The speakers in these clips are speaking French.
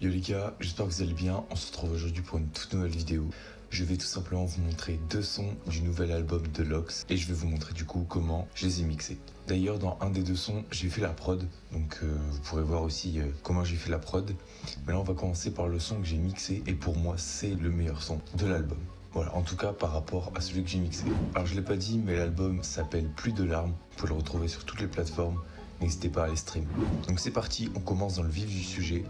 Yo les gars, j'espère que vous allez bien. On se retrouve aujourd'hui pour une toute nouvelle vidéo. Je vais tout simplement vous montrer deux sons du nouvel album de Lox et je vais vous montrer du coup comment je les ai mixés. D'ailleurs dans un des deux sons j'ai fait la prod, donc vous pourrez voir aussi comment j'ai fait la prod. Mais là on va commencer par le son que j'ai mixé et pour moi c'est le meilleur son de l'album. Voilà, en tout cas par rapport à celui que j'ai mixé. Alors je l'ai pas dit mais l'album s'appelle Plus de larmes, vous pouvez le retrouver sur toutes les plateformes. N'hésitez pas à les stream. Donc c'est parti, on commence dans le vif du sujet.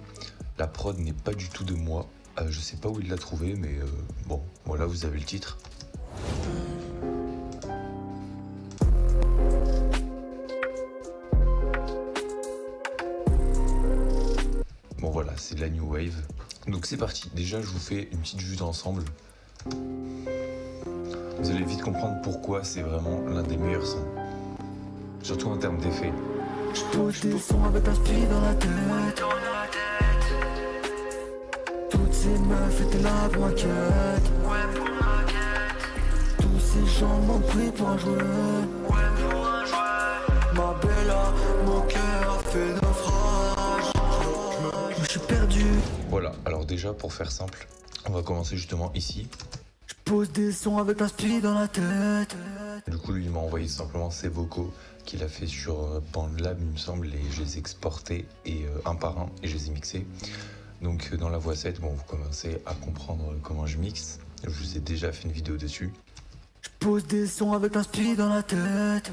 La prod n'est pas du tout de moi. Je sais pas où il l'a trouvé, mais bon, voilà, vous avez le titre. Bon voilà, c'est de la new wave. Donc c'est parti. Déjà, je vous fais une petite vue d'ensemble. Vous allez vite comprendre pourquoi c'est vraiment l'un des meilleurs sons. Surtout en termes d'effets. Je pose des sons avec un speed dans la tête. Toutes ces meufs étaient là pour ma quête. Tous ces gens m'ont pris pour un jouet. Ma bella, mon cœur a fait naufrage. Je me suis perdu. Voilà, alors déjà pour faire simple, on va commencer justement ici. Je pose des sons avec un speed dans la tête. Du coup lui il m'a envoyé simplement ses vocaux qu'il a fait sur BandLab il me semble et je les ai exportés et un par un et je les ai mixés. Donc dans la voix 7, bon vous commencez à comprendre comment je mixe. Je vous ai déjà fait une vidéo dessus. Je pose des sons avec un speed dans la tête.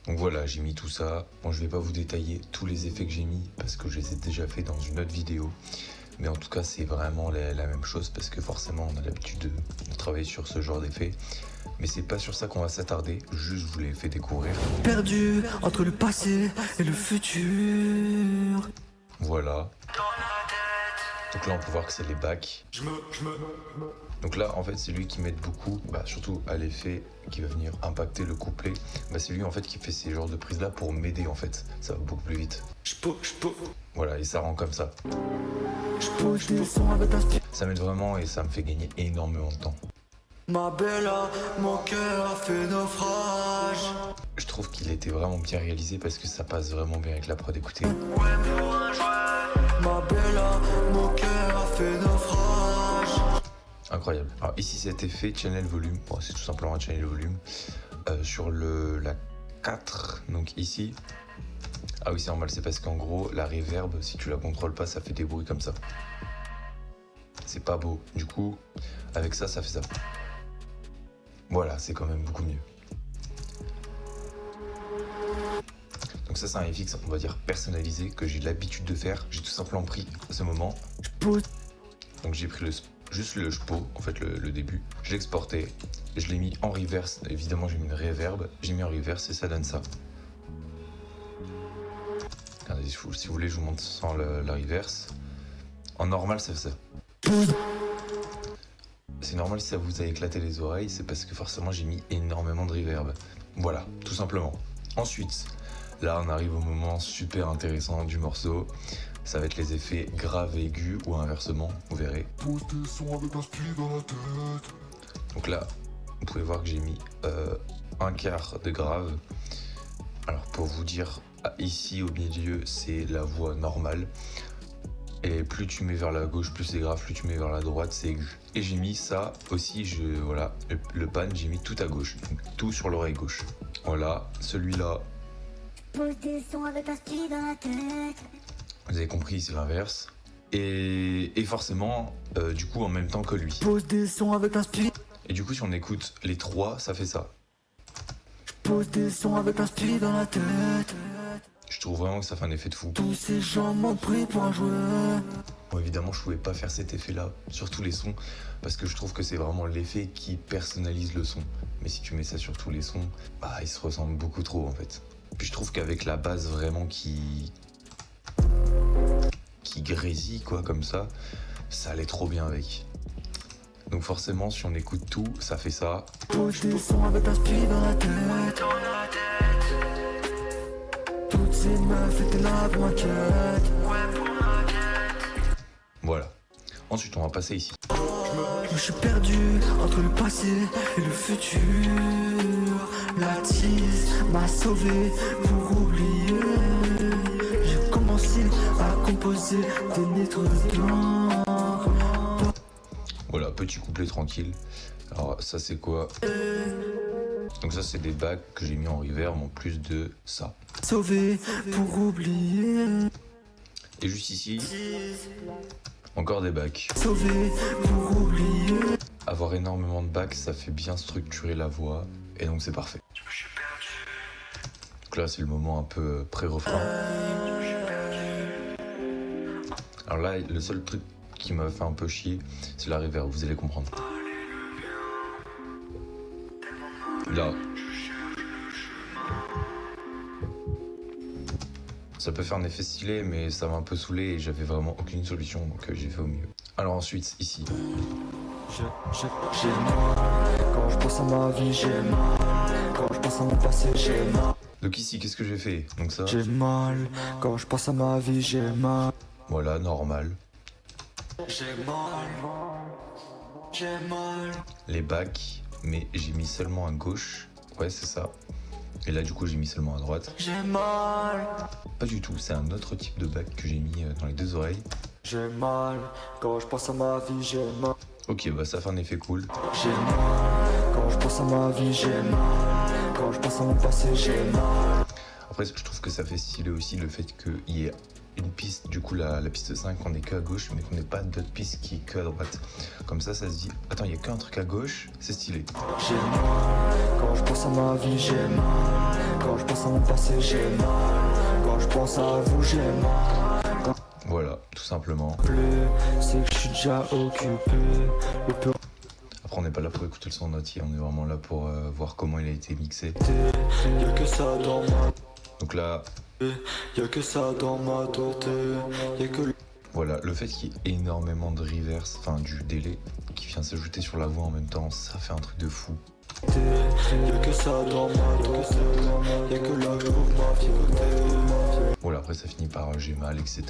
Donc voilà, j'ai mis tout ça. Bon je vais pas vous détailler tous les effets que j'ai mis parce que je les ai déjà fait dans une autre vidéo. Mais en tout cas c'est vraiment la même chose parce que forcément on a l'habitude de travailler sur ce genre d'effets. Mais c'est pas sur ça qu'on va s'attarder, juste je vous l'ai fait découvrir. Perdu entre le passé et le futur. Voilà. Donc là on peut voir que c'est les backs. Donc là en fait c'est lui qui m'aide beaucoup, surtout à l'effet qui va venir impacter le couplet. C'est lui en fait qui fait ces genres de prises là pour m'aider en fait, ça va beaucoup plus vite. Voilà et ça rend comme ça. Ça m'aide vraiment et ça me fait gagner énormément de temps. Ma bella, mon cœur a fait naufrage. Je trouve qu'il était vraiment bien réalisé parce que ça passe vraiment bien avec la prod, écoutez. Ma bella, mon cœur a fait naufrage. Incroyable. Alors ici cet effet channel volume, bon, c'est tout simplement un channel volume sur la 4, donc ici. Ah oui c'est normal, c'est parce qu'en gros la reverb si tu la contrôles pas ça fait des bruits comme ça. C'est pas beau, du coup avec ça ça fait ça. Voilà, c'est quand même beaucoup mieux. Donc ça c'est un FX, on va dire personnalisé, que j'ai l'habitude de faire. J'ai tout simplement pris ce moment. Donc j'ai pris juste le SPO, en fait le début. Je l'ai exporté, je l'ai mis en reverse. Évidemment j'ai mis une reverb, j'ai mis en reverse et ça donne ça. Regardez, si vous voulez je vous montre sans la reverse. En normal ça fait ça. C'est normal si ça vous a éclaté les oreilles, c'est parce que forcément j'ai mis énormément de reverb. Voilà, tout simplement. Ensuite, là on arrive au moment super intéressant du morceau. Ça va être les effets graves et aigus ou inversement, vous verrez. Donc là, vous pouvez voir que j'ai mis un quart de grave. Alors pour vous dire, ici au milieu c'est la voix normale. Et plus tu mets vers la gauche, plus c'est grave, plus tu mets vers la droite, c'est aigu. Et j'ai mis ça aussi, voilà, le pan, j'ai mis tout à gauche, donc tout sur l'oreille gauche. Voilà, celui-là. Pose des sons avec un speed dans la tête. Vous avez compris, c'est l'inverse. Et forcément, du coup, en même temps que lui. Pose des sons avec un speed. Et du coup, si on écoute les trois, ça fait ça. Pose des sons avec un speed dans la tête. Je trouve vraiment que ça fait un effet de fou. Tous ces gens m'ont pris pour un jouet. Bon, évidemment, je pouvais pas faire cet effet-là sur tous les sons parce que je trouve que c'est vraiment l'effet qui personnalise le son. Mais si tu mets ça sur tous les sons, ils se ressemblent beaucoup trop en fait. Puis je trouve qu'avec la base vraiment qui grésille quoi comme ça allait trop bien avec. Donc forcément, si on écoute tout, ça fait ça. Pose des sons avec un speed dans la tête. Toutes ces meufs étaient là pour ma quête. Voilà. Ensuite, on va passer ici. Je me suis perdu entre le passé et le futur. La tease m'a sauvé pour oublier. J'ai commencé à composé des nitres dedans. Voilà, petit couplet tranquille. Alors ça c'est quoi? Donc ça c'est des bacs que j'ai mis en reverb en plus de ça. Sauvé pour oublier. Et juste ici, encore des bacs. Sauvé pour oublier. Avoir énormément de bacs, ça fait bien structurer la voix. Et donc c'est parfait. Donc là c'est le moment un peu pré-refrain. Alors là, le seul truc qui m'a fait un peu chier, c'est la reverb, vous allez comprendre. Là. Ça peut faire un effet stylé, mais ça m'a un peu saoulé et j'avais vraiment aucune solution, donc j'ai fait au mieux. Alors ensuite, ici. J'ai mal. Quand je pense à ma vie, j'ai mal. Quand je pense à mon passé, j'ai mal. Donc ici, qu'est-ce que j'ai fait? Donc ça. J'ai mal. Quand je pense à ma vie, j'ai mal. Voilà, normal. J'ai mal. J'ai mal. Les bacs, mais j'ai mis seulement à gauche. Ouais, c'est ça. Et là, du coup, j'ai mis seulement à droite. J'ai mal. Pas du tout, c'est un autre type de bac que j'ai mis dans les deux oreilles. J'ai mal. Quand je pense à ma vie, j'ai mal. Ok, bah ça fait un effet cool. J'ai mal. Quand je pense à ma vie, j'ai mal. Quand je pense à mon passé, j'ai mal. Après, je trouve que ça fait stylé aussi le fait qu'il y ait une piste, du coup la piste 5, on est que à gauche, mais qu'on n'ait pas d'autres pistes qui est que à droite. Comme ça se dit, attends, il y a qu'un truc à gauche, c'est stylé. J'ai mal. Quand je pense à ma vie, j'ai mal. Quand je pense à mon passé, j'ai mal. Quand je pense à vous, j'ai mal. Voilà, tout simplement. C'est que je suis déjà occupé. Après, on n'est pas là pour écouter le son en entier, on est vraiment là pour voir comment il a été mixé. Y'a que ça dans ma... Donc là, Y'a que ça dans ma tête. Y'a que... voilà, le fait qu'il y ait énormément de reverse, enfin du délai, qui vient s'ajouter sur la voix en même temps, ça fait un truc de fou. Y'a que ça dans ma tête. Y'a que là que je trouve ma fierté. Voilà, après ça finit par j'ai mal, etc.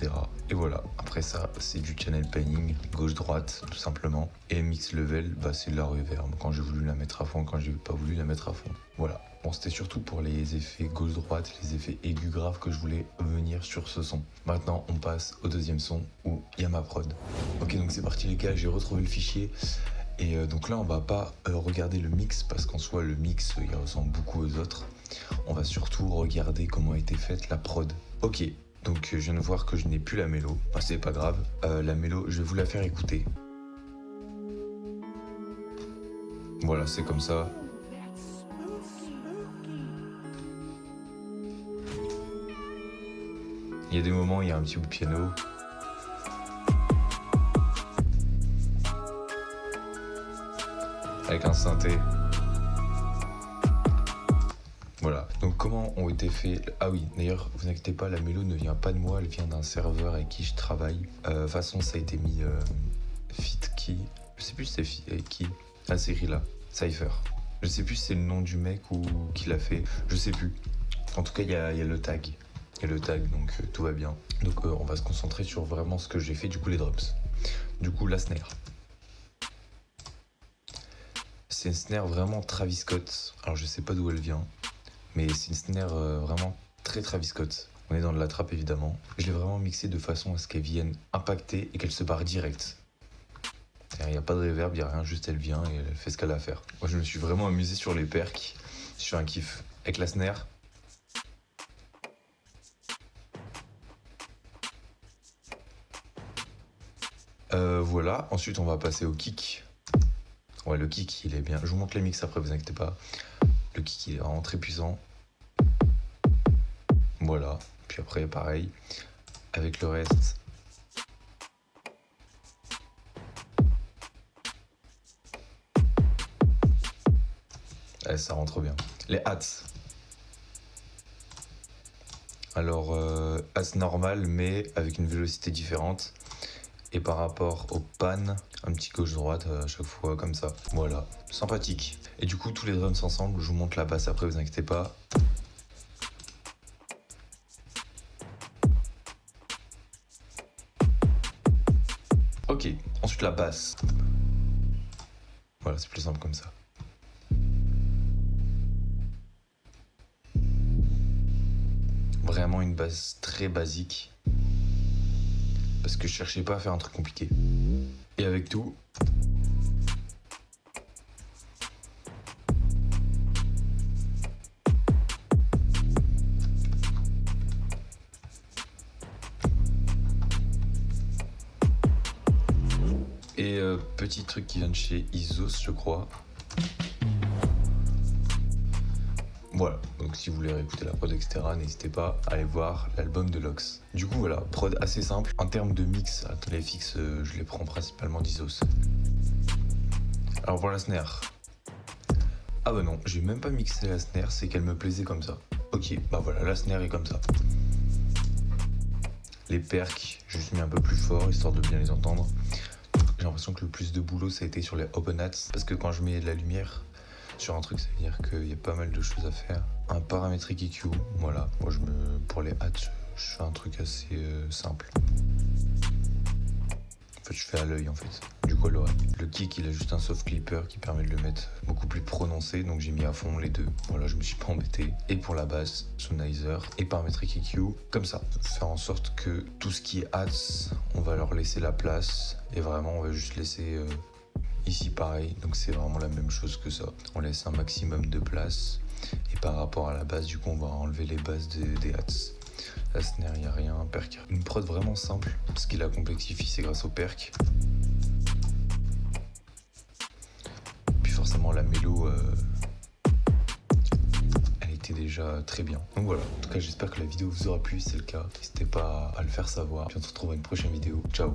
Et voilà, après ça, c'est du channel panning, gauche-droite, tout simplement. Et mix level, bah c'est la reverb, quand j'ai voulu la mettre à fond, quand j'ai pas voulu la mettre à fond. Voilà. Bon, c'était surtout pour les effets gauche-droite, les effets aigus graves que je voulais venir sur ce son. Maintenant, on passe au deuxième son où il y a ma prod. Ok, donc c'est parti les gars, j'ai retrouvé le fichier. Et donc là, on va pas regarder le mix parce qu'en soi, le mix, il ressemble beaucoup aux autres. On va surtout regarder comment a été faite la prod. Ok, donc je viens de voir que je n'ai plus la mélo. Enfin, c'est pas grave. La mélo, je vais vous la faire écouter. Voilà, c'est comme ça. Il y a des moments où il y a un petit bout de piano. Avec un synthé. Voilà. Donc comment ont été faits... Ah oui, d'ailleurs, vous inquiétez pas, la mélo ne vient pas de moi, elle vient d'un serveur avec qui je travaille. De toute façon, ça a été mis FitKey. Je sais plus si c'est qui. La série là, Cypher. Je sais plus si c'est le nom du mec ou qui l'a fait. Je sais plus. En tout cas, il y a le tag. Et le tag, donc tout va bien. Donc on va se concentrer sur vraiment ce que j'ai fait, du coup les drums. Du coup la snare. C'est une snare vraiment Travis Scott. Alors je sais pas d'où elle vient, mais c'est une snare vraiment très Travis Scott. On est dans de la trappe évidemment. Je l'ai vraiment mixée de façon à ce qu'elle vienne impacter et qu'elle se barre direct. Il n'y a pas de reverb, il n'y a rien, juste elle vient et elle fait ce qu'elle a à faire. Moi je me suis vraiment amusé sur les percs. Je suis un kiff. Avec la snare. Voilà, ensuite on va passer au kick. Ouais, le kick il est bien. Je vous montre les mix après, vous inquiétez pas. Le kick il est vraiment très puissant. Voilà, puis après pareil. Avec le reste. Ça rentre bien. Les hats. Alors, hats normal mais avec une vélocité différente. Et par rapport au pan, un petit gauche-droite à chaque fois, comme ça. Voilà, sympathique. Et du coup, tous les drums ensemble, je vous montre la basse après, vous inquiétez pas. Ok, ensuite la basse. Voilà, c'est plus simple comme ça. Vraiment une basse très basique. parce que je cherchais pas à faire un truc compliqué. Et avec tout, et petit truc qui vient de chez Isos, je crois. Voilà, donc si vous voulez réécouter la prod, etc., n'hésitez pas à aller voir l'album de Lox. Du coup, voilà, prod assez simple. En termes de mix, les fixes, je les prends principalement d'Isos. Alors pour la snare. Ah bah non, j'ai même pas mixé la snare, c'est qu'elle me plaisait comme ça. Ok, bah voilà, la snare est comme ça. Les percs, j'ai juste mis un peu plus fort, histoire de bien les entendre. J'ai l'impression que le plus de boulot, ça a été sur les open hats, parce que quand je mets de la lumière sur un truc, ça veut dire qu'il y a pas mal de choses à faire. Un paramétrique EQ, voilà. Moi, pour les hats, je fais un truc assez simple. En fait, je fais à l'œil, en fait. Du coup, à l'oreille. Le kick, il a juste un soft clipper qui permet de le mettre beaucoup plus prononcé, donc j'ai mis à fond les deux. Voilà, je me suis pas embêté. Et pour la basse, Sennheiser et paramétrique EQ, comme ça. Faire en sorte que tout ce qui est hats, on va leur laisser la place. Et vraiment, on va juste laisser... Ici pareil, donc c'est vraiment la même chose que ça. On laisse un maximum de place. Et par rapport à la basse, du coup, on va enlever les basses des hats. La snare, il n'y a rien. Perc. Une prod vraiment simple. Ce qui la complexifie, c'est grâce au perc. Puis forcément, la mélo, elle était déjà très bien. Donc voilà. En tout cas, j'espère que la vidéo vous aura plu. Si c'est le cas, n'hésitez pas à le faire savoir. Puis on se retrouve à une prochaine vidéo. Ciao.